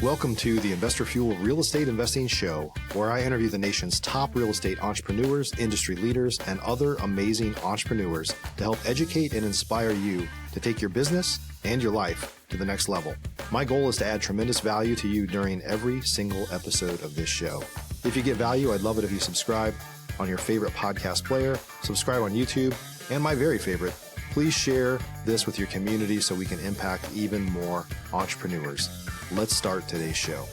Welcome to the Investor Fuel Real Estate Investing Show, where I interview the nation's top real estate entrepreneurs, industry leaders, and other amazing entrepreneurs to help educate and inspire you to take your business and your life to the next level. My goal is to add tremendous value to you during every single episode of this show. If you get value, I'd love it if you subscribe on your favorite podcast player, subscribe on YouTube, and my very favorite, please share this with your community so we can impact even more entrepreneurs. Let's start today's show.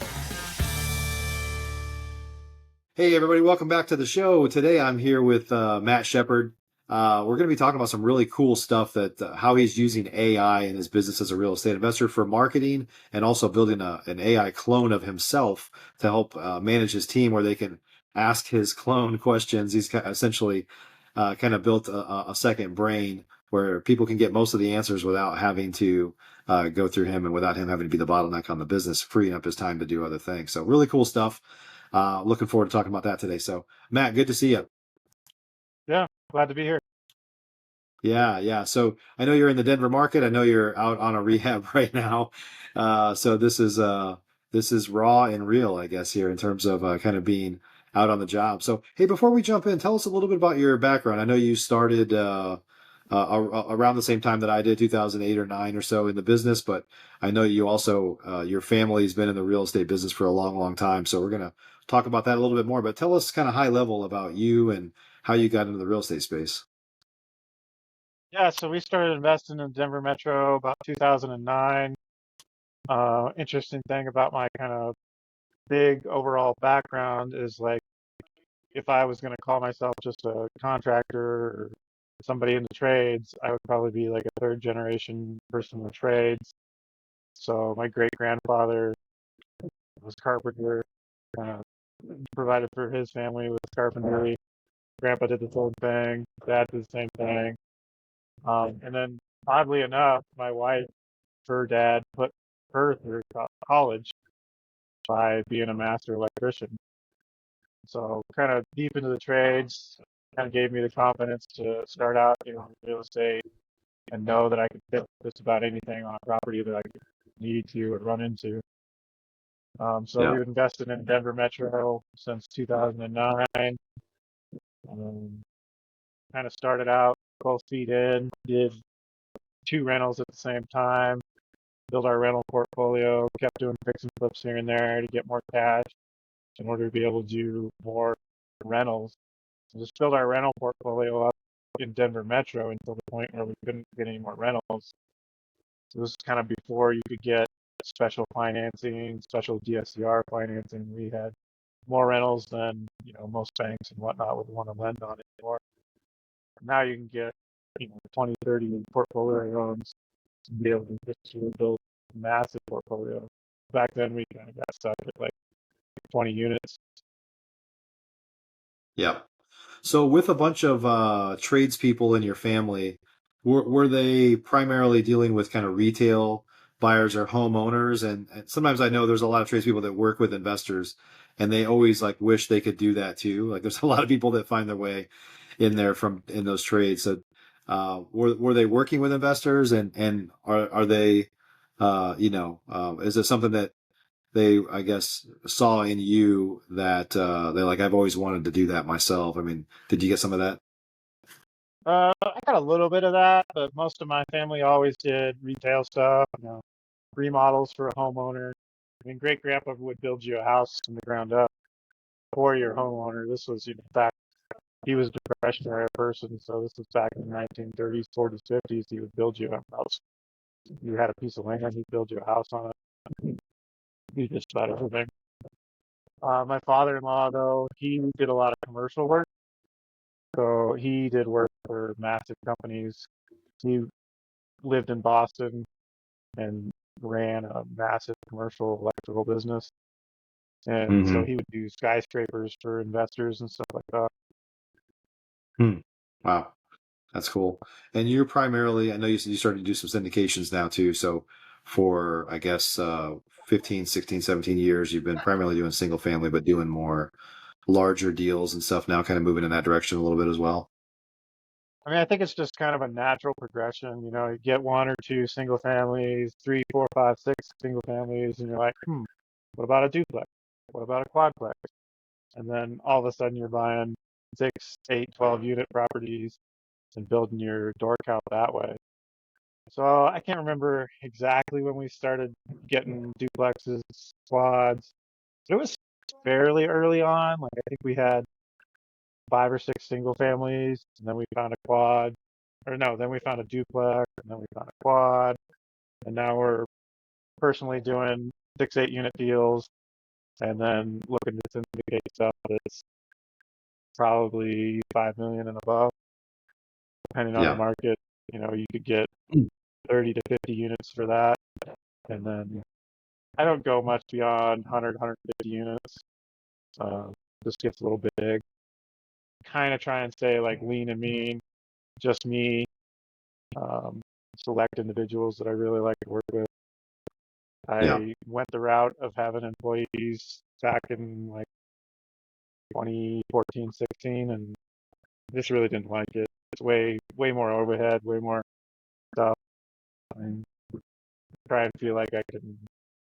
Hey, everybody. Welcome back to the show. Today, I'm here with Matt Shepard. We're going to be talking about some really cool stuff that how he's using AI in his business as a real estate investor for marketing and also building an AI clone of himself to help manage his team where they can ask his clone questions. He's essentially kind of built a second brain where people can get most of the answers without having to go through him and without him having to be the bottleneck on the business, freeing up his time to do other things. So really cool stuff. Looking forward to talking about that today. So Matt, good to see you. Yeah, glad to be here. Yeah. So I know you're in the Denver market. I know you're out on a rehab right now. So this is raw and real, I guess, here in terms of kind of being out on the job. So, hey, before we jump in, tell us a little bit about your background. I know you started around the same time that I did, 2008 or 9 or so in the business, but I know you also, your family's been in the real estate business for a long, long time. So we're going to talk about that a little bit more, but tell us kind of high level about you and how you got into the real estate space. Yeah, so we started investing in Denver Metro about 2009. Interesting thing about my kind of big overall background is like if I was going to call myself just a contractor or somebody in the trades, I would probably be like a third generation person in the trades. So my great grandfather was a carpenter, uh, provided for his family with carpentry. Grandpa did the same thing. Dad did the same thing. And then oddly enough, my wife, her dad put her through college by being a master electrician. So kind of deep into the trades, kind of gave me the confidence to start out, in real estate and know that I could fit just about anything on a property that I could need to or run into. So Yeah. we've invested in Denver Metro since 2009. Kind of started out both feet in, did 2 rentals at the same time, build our rental portfolio, kept doing fix and flips here and there to get more cash in order to be able to do more rentals. So just build our rental portfolio up in Denver Metro until the point where we couldn't get any more rentals. So this is kind of before you could get special financing, special DSCR financing. We had more rentals than most banks and whatnot would want to lend on anymore. Now you can get 20, 30 portfolio loans to be able to just build a massive portfolio. Back then, we kind of got stuck at like 20 units. Yeah. So with a bunch of tradespeople in your family, were they primarily dealing with kind of retail buyers or homeowners? And sometimes I know there's a lot of tradespeople that work with investors and they always like wish they could do that too. Like there's a lot of people that find their way in there in those trades. So were they working with investors and are they is it something that they, I guess, saw in you that they're like, I've always wanted to do that myself. I mean, did you get some of that? I got a little bit of that, but most of my family always did retail stuff, remodels for a homeowner. I mean, great grandpa would build you a house from the ground up for your homeowner. This was, in fact, he was a Depression era person, so this was back in the 1930s, 40s, 50s. He would build you a house. You had a piece of land, he'd build you a house on it. He did just about everything. My father-in-law, though, he did a lot of commercial work. So he did work for massive companies. He lived in Boston and ran a massive commercial electrical business. And so Mm-hmm. he would do skyscrapers for investors and stuff like that. Wow. That's cool. And you're primarily, I know you said you started to do some syndications now too. So for, I guess, 15, 16, 17 years, you've been primarily doing single family, but doing more larger deals and stuff now, kind of moving in that direction a little bit as well. I mean, I think it's just kind of a natural progression. You get 1 or 2 single families, 3, 4, 5, 6 single families, and you're like, What about a duplex? What about a quadplex? And then all of a sudden you're buying 6, 8, 12 unit properties and building your door count that way. So I can't remember exactly when we started getting duplexes, quads. It was fairly early on. Like I think we had 5 or 6 single families, and then we found a quad, or no, then we found a duplex, and then we found a quad, and now we're personally doing 6, 8 unit deals, and then looking to syndicate stuff that's probably 5 million and above, depending on the Yeah. market. You could get 30 to 50 units for that, and then I don't go much beyond 100, 150 units. Just gets a little big. Kind of try and stay like lean and mean, just me. Um, Select individuals that I really like to work with. Yeah. I went the route of having employees back in like 2014, 16, and just really didn't like it. It's way more overhead, way more stuff. I mean, try and feel like I can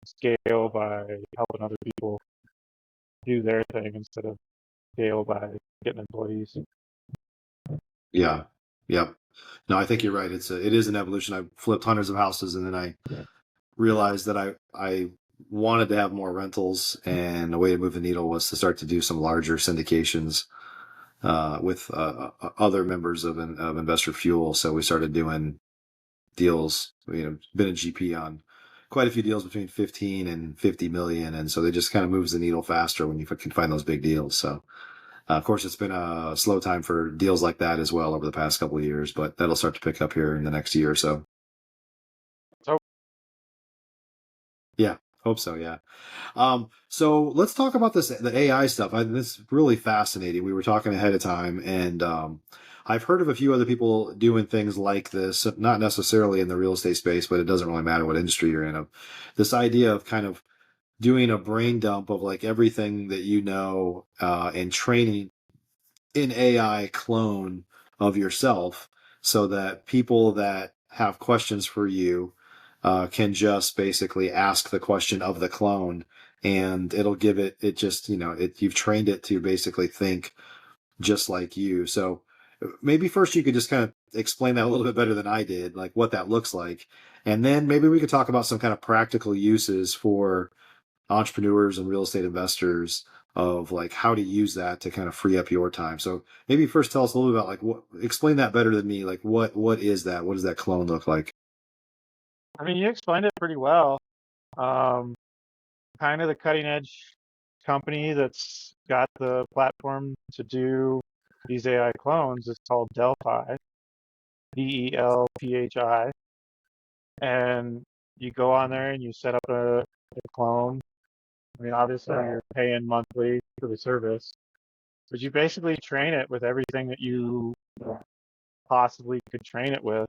scale by helping other people do their thing instead of scale by getting employees. Yeah. Yep. No, I think you're right. It is an evolution. I flipped hundreds of houses, and then I realized that I wanted to have more rentals, and the way to move the needle was to start to do some larger syndications with other members of Investor Fuel. So we started doing deals. Been a GP on quite a few deals between 15 and 50 million, and so they just kind of moves the needle faster when you can find those big deals. So. Of course, it's been a slow time for deals like that as well over the past couple of years, but that'll start to pick up here in the next year or so. So Yeah, hope so. Yeah. So let's talk about the AI stuff. This is really fascinating. We were talking ahead of time, and I've heard of a few other people doing things like this, not necessarily in the real estate space, but it doesn't really matter what industry you're in. Of this idea of kind of doing a brain dump of like everything that and training an AI clone of yourself so that people that have questions for you can just basically ask the question of the clone, and it'll give it just, you've trained it to basically think just like you. So maybe first you could just kind of explain that a little bit better than I did, like what that looks like. And then maybe we could talk about some kind of practical uses for entrepreneurs and real estate investors of like how to use that to kind of free up your time. So maybe first tell us a little bit about explain that better than me. Like what is that? What does that clone look like? I mean, you explained it pretty well. Um, Kind of the cutting edge company that's got the platform to do these AI clones is called Delphi, Delphi. And you go on there and you set up a clone. I mean, obviously you're paying monthly for the service, but you basically train it with everything that you possibly could train it with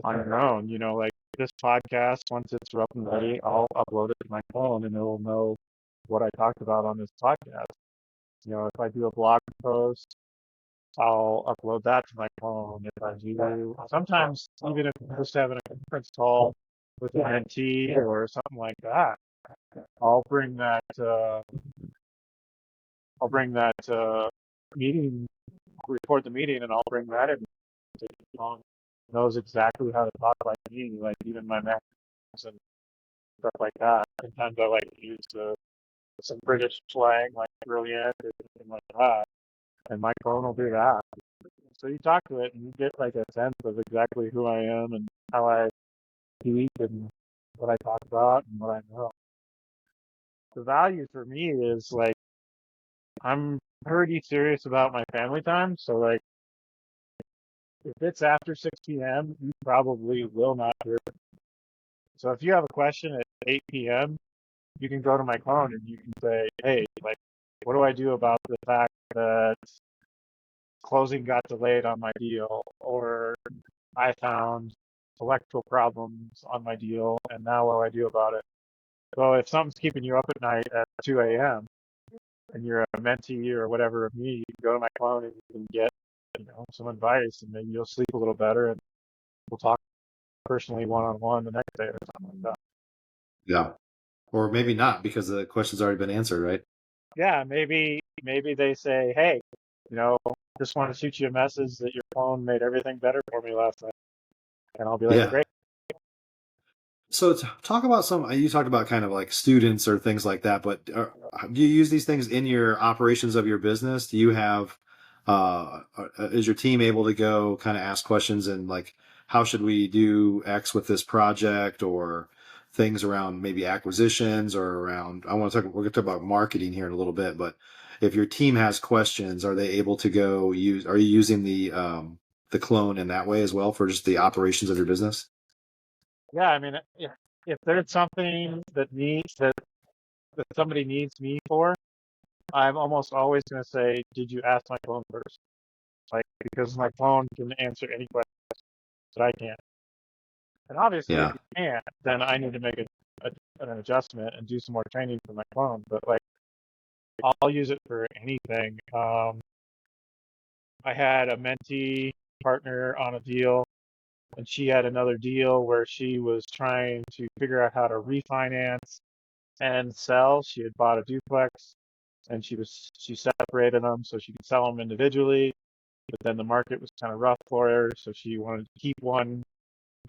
on your own. Like this podcast, once it's up and ready, I'll upload it to my phone and it'll know what I talked about on this podcast. If I do a blog post, I'll upload that to my phone. If I do, sometimes even if I'm just having a conference call with a mentee or something like that, I'll bring that, uh, I'll bring that meeting, record the meeting, and I'll bring that in. The phone knows exactly how to talk like me, like even my max and stuff like that. Sometimes I like to use some British slang, like brilliant or something like that, and my phone will do that. So you talk to it and you get like a sense of exactly who I am and how I speak and what I talk about and what I know. The value for me is like I'm pretty serious about my family time. So like if it's after 6 p.m., you probably will not hear it. So if you have a question at 8 p.m., you can go to my phone and you can say, hey, like, what do I do about the fact that closing got delayed on my deal, or I found electrical problems on my deal, and now what do I do about it? So if something's keeping you up at night at 2 a.m. and you're a mentee or whatever of me, you can go to my phone and you can get, some advice, and maybe you'll sleep a little better, and we'll talk personally one-on-one the next day or something like that. Yeah. Or maybe not because the question's already been answered, right? Yeah, maybe they say, hey, just want to shoot you a message that your phone made everything better for me last night, and I'll be like, Yeah. great. So talk about some. You talked about kind of like students or things like that, but do you use these things in your operations of your business? Do you have, is your team able to go kind of ask questions and like, how should we do X with this project or things around maybe acquisitions or around, we're going to talk about marketing here in a little bit, but if your team has questions, are they able to are you using the clone in that way as well for just the operations of your business? Yeah, I mean, if there's something that somebody needs me for, I'm almost always going to say, did you ask my phone first? Like, because my phone can answer any question that I can. And obviously, if Yeah. you can't, then I need to make an adjustment and do some more training for my phone. But like, I'll use it for anything. I had a mentee partner on a deal, and she had another deal where she was trying to figure out how to refinance and sell. She had bought a duplex, and she separated them so she could sell them individually. But then the market was kind of rough for her, so she wanted to keep one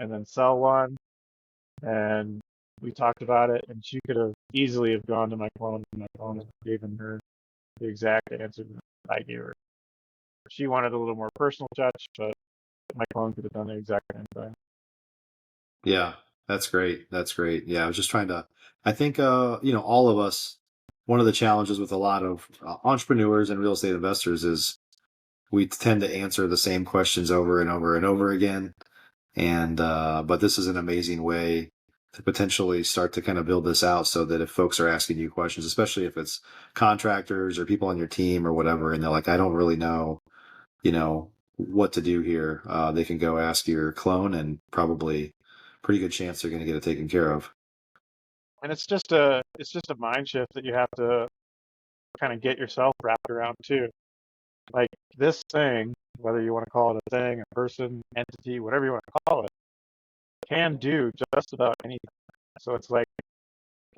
and then sell one. And we talked about it, and she could have easily have gone to my phone, and my phone given her the exact answer that I gave her. She wanted a little more personal touch, but my phone could have done the exact same thing. Yeah, that's great. That's great. Yeah, I was just trying to, I think, all of us, one of the challenges with a lot of entrepreneurs and real estate investors is we tend to answer the same questions over and over and over again. But this is an amazing way to potentially start to kind of build this out so that if folks are asking you questions, especially if it's contractors or people on your team or whatever, and they're like, I don't really know, what to do here, they can go ask your clone and probably pretty good chance they're going to get it taken care of. And it's just a mind shift that you have to kind of get yourself wrapped around too. Like this thing, whether you want to call it a thing, a person, entity, whatever you want to call it, can do just about anything. So it's like,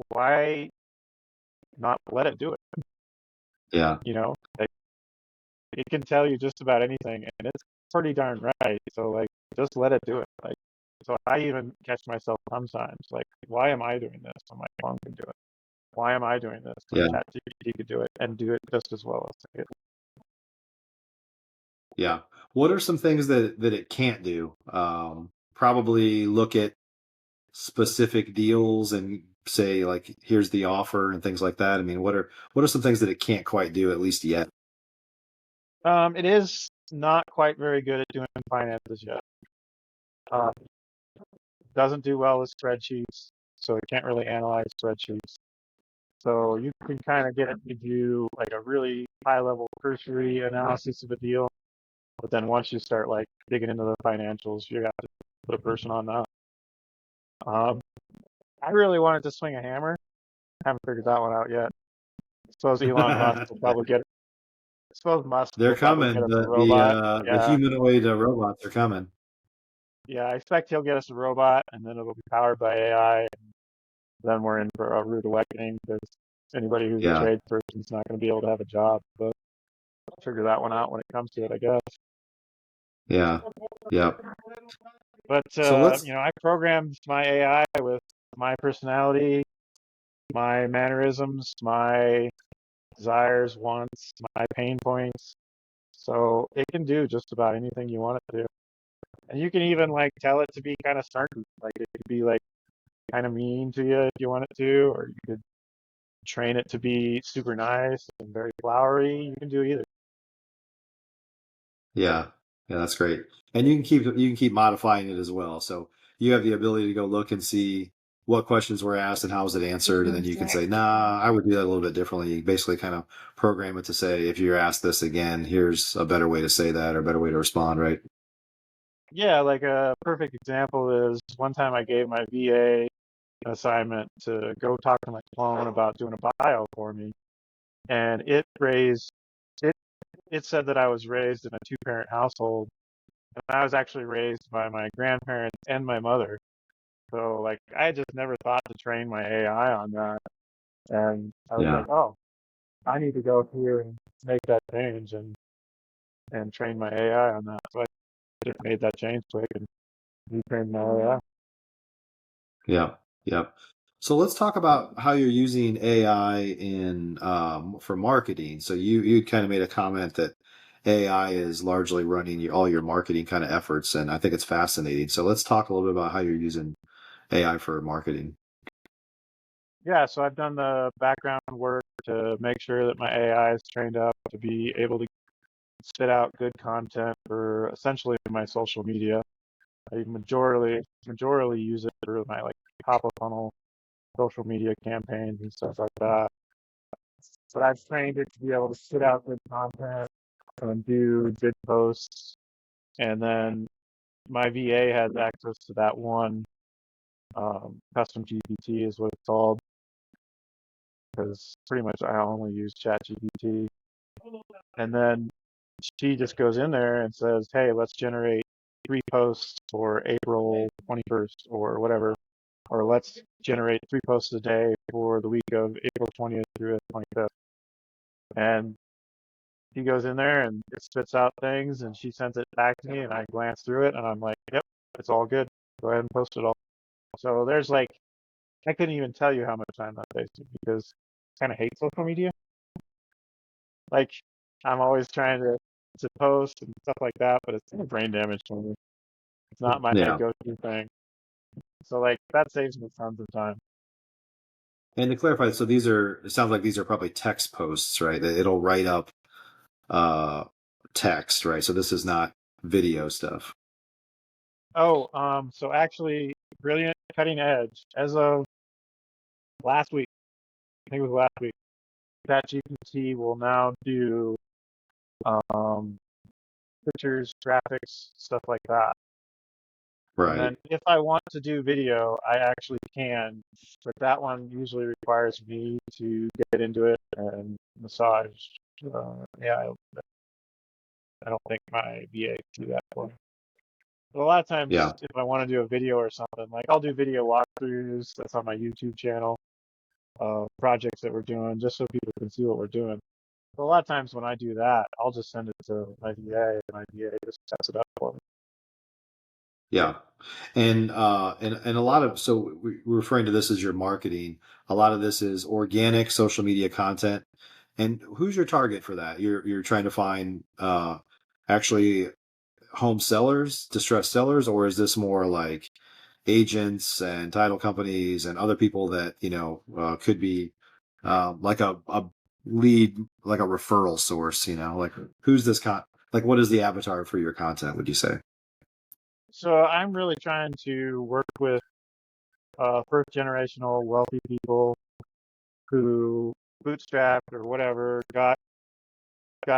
why not let it do it? Yeah. Like it can tell you just about anything, and it's pretty darn right. So like, just let it do it. Like, so I even catch myself sometimes like, why am I doing this when my phone can do it? Why am I doing this when Yeah. ChatGPT could do it and do it just as well as it? Yeah. What are some things that it can't do? Probably look at specific deals and say like, here's the offer and things like that. I mean, what are some things that it can't quite do at least yet? It is not quite very good at doing finances yet. Uh, doesn't do well with spreadsheets, so it can't really analyze spreadsheets. So you can kind of get it to do like a really high level cursory analysis of a deal, but then once you start like digging into the financials, you have to put a person on that. Um, I really wanted to swing a hammer. Haven't figured that one out yet. Suppose Elon Musk will probably get it. Suppose Musk They're will probably get coming. us a The robot. the Yeah, humanoid robots are coming. yeah. I expect he'll get us a robot, and then it'll be powered by AI. Then we're in for a rude awakening because anybody who's a Yeah. tradesperson is not going to be able to have a job. But I'll figure that one out when it comes to it, I guess. Yeah. Yeah. But So let's I programmed my AI with my personality, my mannerisms, my desires, wants, my pain points. So it can do just about anything you want it to. And you can even like tell it to be kind of snarky. Like it could be like kind of mean to you if you want it to, or you could train it to be super nice and very flowery. You can do either. Yeah, yeah, that's great. And you can keep modifying it as well. So you have the ability to go look and see what questions were asked and how was it answered, and then you can say, "Nah, I would do that a little bit differently." You basically kind of program it to say, "If you're asked this again, here's a better way to say that or a better way to respond." Right? Yeah, like a perfect example is one time I gave my VA an assignment to go talk to my clone about doing a bio for me, and it it said that I was raised in a two-parent household, and I was actually raised by my grandparents and my mother. So like I just never thought to train my AI on that. And I was Yeah. like, oh, I need to go here and make that change and train my AI on that. So I just made that change quick and retrained my AI. Yeah. Yeah. So let's talk about how you're using AI in for marketing. So you kind of made a comment that AI is largely running all your marketing kind of efforts, and I think it's fascinating. So let's talk a little bit about how you're using AI for marketing. Yeah, so I've done the background work to make sure that my AI is trained up to be able to spit out good content for essentially my social media. I majorly use it for my like top of funnel social media campaigns and stuff like that. But I've trained it to be able to spit out good content and do good posts. And then my VA has access to that one custom GPT is what it's called because pretty much I only use Chat GPT. And then she just goes in there and says, hey, let's generate 3 posts for April 21st or whatever, or let's generate 3 posts a day for the week of April 20th through the 25th. And he goes in there and it spits out things and she sends it back to me and I glance through it and I'm like, yep, it's all good. Go ahead and post it all. So there's like, I couldn't even tell you how much time that takes me because I kind of hate social media. Like I'm always trying to post and stuff like that, but it's kind of brain damage for me. It's not my Yeah. go-to thing. So like that saves me tons of time. And to clarify, so it sounds like these are probably text posts, right? It'll write up uh text, right? So this is not video stuff. Oh, so actually, brilliant, cutting edge. As of last week, I think it was last week, ChatGPT will now do um, pictures, graphics, stuff like that. And Right. then if I want to do video, I actually can, but that one usually requires me to get into it and massage. Yeah, I don't think my VA can do that for me. But a lot of times, Yeah. if I want to do a video or something, like I'll do video walkthroughs. That's on my YouTube channel. Projects that we're doing, just so people can see what we're doing. But a lot of times when I do that, I'll just send it to my VA, and my VA just sets it up for me. Yeah. And a lot of, so we're referring to this as your marketing. A lot of this is organic social media content. And who's your target for that? You're trying to find actually home sellers, distressed sellers, or is this more like agents and title companies and other people that could be like a lead, like a referral source? Like who's this like what is the avatar for your content? Would you say? So I'm really trying to work with first generational wealthy people who bootstrapped or whatever, got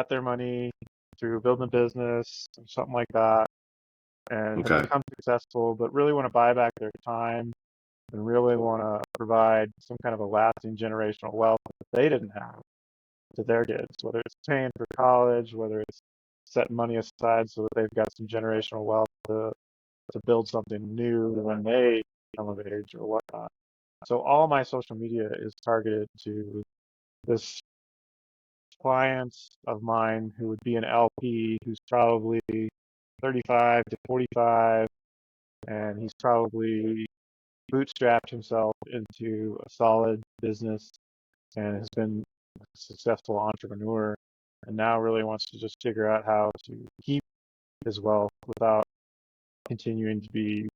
their money through building a business or something like that, and have Okay. become successful, but really want to buy back their time and really want to provide some kind of a lasting generational wealth that they didn't have to their kids, whether it's paying for college, whether it's setting money aside so that they've got some generational wealth to build something new when they come of age or whatnot. So all my social media is targeted to this client of mine who would be an LP who's probably 35 to 45, and he's probably bootstrapped himself into a solid business and has been a successful entrepreneur and now really wants to just figure out how to keep his wealth without continuing to be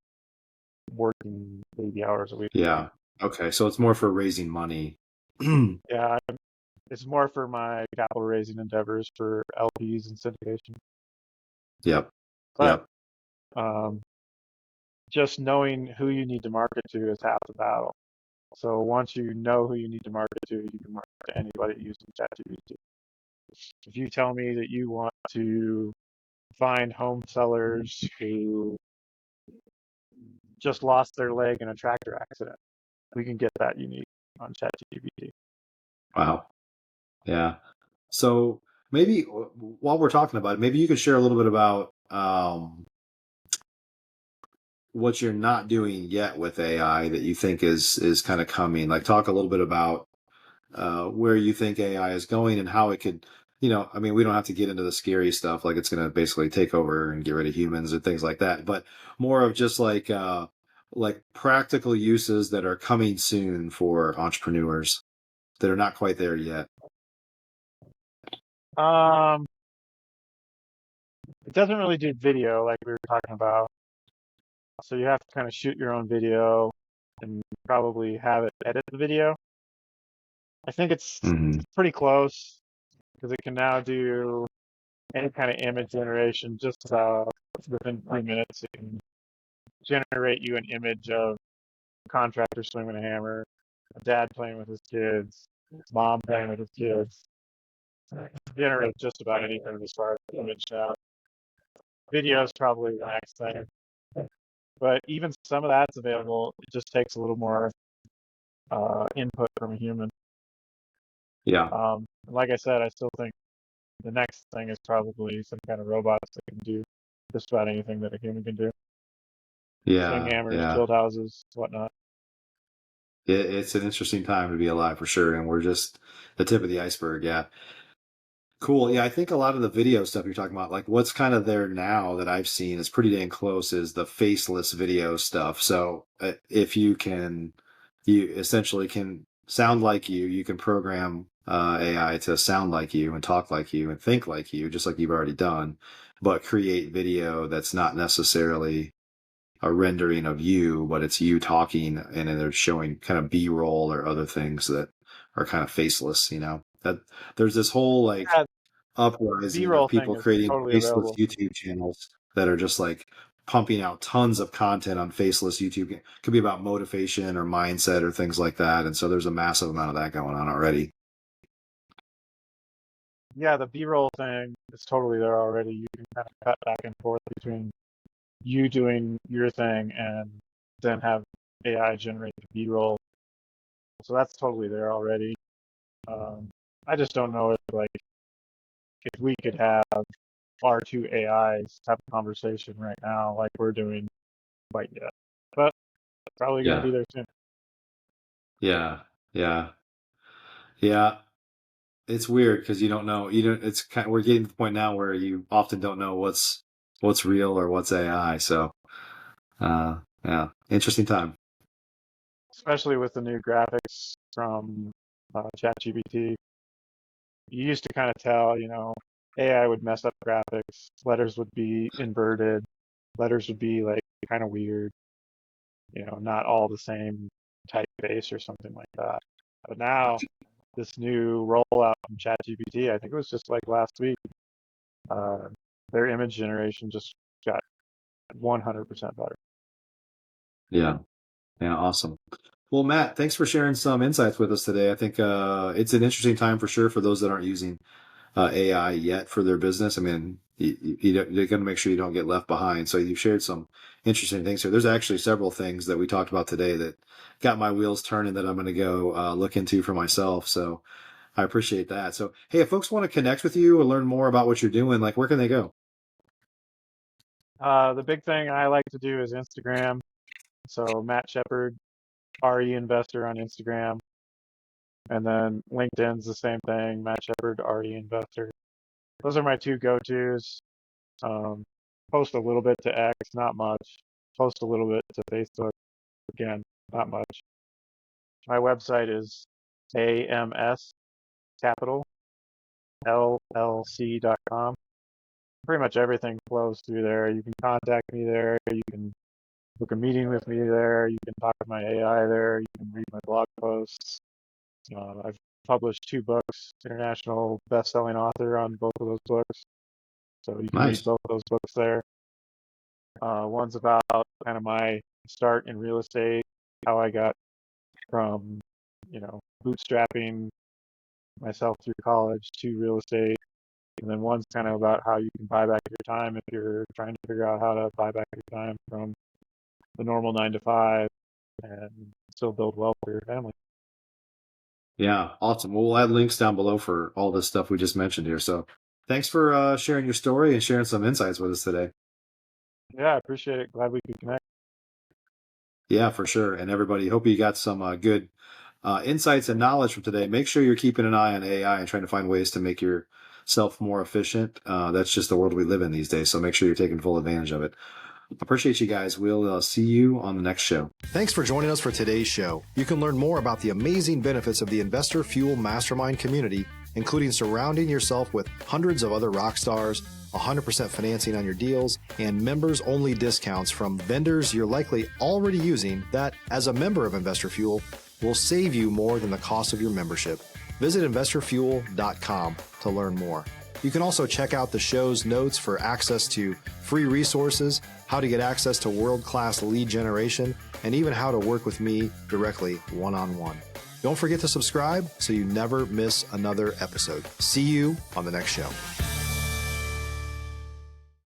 working 80 hours a week. Yeah. Okay. So it's more for raising money. Yeah, it's more for my capital raising endeavors for LPs and syndication. Yep. But Yep. um, just knowing who you need to market to is half the battle. So once you know who you need to market to, you can market to anybody using ChatGPT. If you tell me that you want to find home sellers who just lost their leg in a tractor accident, we can get that unique on ChatGPT. Wow. Yeah. So maybe while we're talking about it, maybe you could share a little bit about what you're not doing yet with AI that you think is kind of coming. Like, talk a little bit about where you think AI is going and how it could, I mean, we don't have to get into the scary stuff, like it's going to basically take over and get rid of humans and things like that, but more of just like practical uses that are coming soon for entrepreneurs that are not quite there yet. Um, it doesn't really do video like we were talking about. So you have to kind of shoot your own video and probably have it edit the video. I think Hmm. it's pretty close because it can now do any kind of image generation just within 3 minutes. It can generate you an image of a contractor swinging a hammer, a dad playing with his kids, mom playing with his kids. Generate just about anything as far as image now. Video is probably the next thing, but even some of that's available. It just takes a little more input from a human. Yeah. Like I said, I still think the next thing is probably some kind of robots that can do just about anything that a human can do. Swing Yeah. hammers, Yeah. build houses, whatnot. It's an interesting time to be alive for sure. And we're just the tip of the iceberg. Yeah. Cool. Yeah, I think a lot of the video stuff you're talking about, like what's kind of there now that I've seen is pretty dang close is the faceless video stuff. So if you essentially can sound like you can program AI to sound like you and talk like you and think like you, just like you've already done, but create video that's not necessarily a rendering of you, but it's you talking and then they're showing kind of B-roll or other things that are kind of faceless. That there's this whole like Yeah, the uprising of B-roll thing people is creating totally faceless available. YouTube channels that are just like pumping out tons of content on faceless YouTube. It could be about motivation or mindset or things like that. And so there's a massive amount of that going on already. Yeah, the B-roll thing is totally there already. You can kind of cut back and forth between you doing your thing and then have AI generate the B-roll. So that's totally there already. Um, I just don't know if we could have our two AIs have a conversation right now like we're doing quite yet. But probably going to Yeah. be there soon. Yeah. Yeah. Yeah. It's weird because you don't know. You don't. It's kind. We're getting to the point now where you often don't know what's real or what's AI. So, yeah, interesting time. Especially with the new graphics from ChatGPT. You used to kind of tell, AI would mess up graphics, letters would be inverted, letters would be like kind of weird, not all the same typeface or something like that. But now, this new rollout from ChatGPT, I think it was just like last week, uh, their image generation just got 100% better. Yeah. Yeah. Awesome. Well, Matt, thanks for sharing some insights with us today. I think it's an interesting time for sure for those that aren't using AI yet for their business. I mean, you're going to make sure you don't get left behind. So you've shared some interesting things here. There's actually several things that we talked about today that got my wheels turning that I'm going to go look into for myself. So I appreciate that. So, hey, if folks want to connect with you or learn more about what you're doing, like where can they go? The big thing I like to do is Instagram. So Matt Shepard, RE Investor on Instagram. And then LinkedIn's the same thing, Matt Shepard, RE Investor. Those are my two go-tos. Um, Post a little bit to X, not much. Post a little bit to Facebook, again, not much. My website is AMS Capital LLC.com. Pretty much everything flows through there. You can contact me there. You can book a meeting with me there. You can talk to my AI there. You can read my blog posts. I've published 2 books, international best-selling author on both of those books. So you can read Nice. both of those books there. One's about kind of my start in real estate, how I got from, bootstrapping myself through college to real estate. And then one's kind of about how you can buy back your time if you're trying to figure out how to buy back your time from the normal 9 to 5 and still build wealth for your family. Yeah, awesome. Well, we'll add links down below for all this stuff we just mentioned here. So thanks for sharing your story and sharing some insights with us today. Yeah, I appreciate it. Glad we could connect. Yeah, for sure. And everybody, hope you got some good insights and knowledge from today. Make sure you're keeping an eye on AI and trying to find ways to make yourself more efficient. That's just the world we live in these days. So make sure you're taking full advantage of it. Appreciate you guys. We'll see you on the next show. Thanks for joining us for today's show. You can learn more about the amazing benefits of the Investor Fuel Mastermind community, including surrounding yourself with hundreds of other rock stars, 100% financing on your deals, and members-only discounts from vendors you're likely already using that, as a member of Investor Fuel, will save you more than the cost of your membership. Visit investorfuel.com to learn more. You can also check out the show's notes for access to free resources, how to get access to world-class lead generation, and even how to work with me directly one-on-one. Don't forget to subscribe so you never miss another episode. See you on the next show.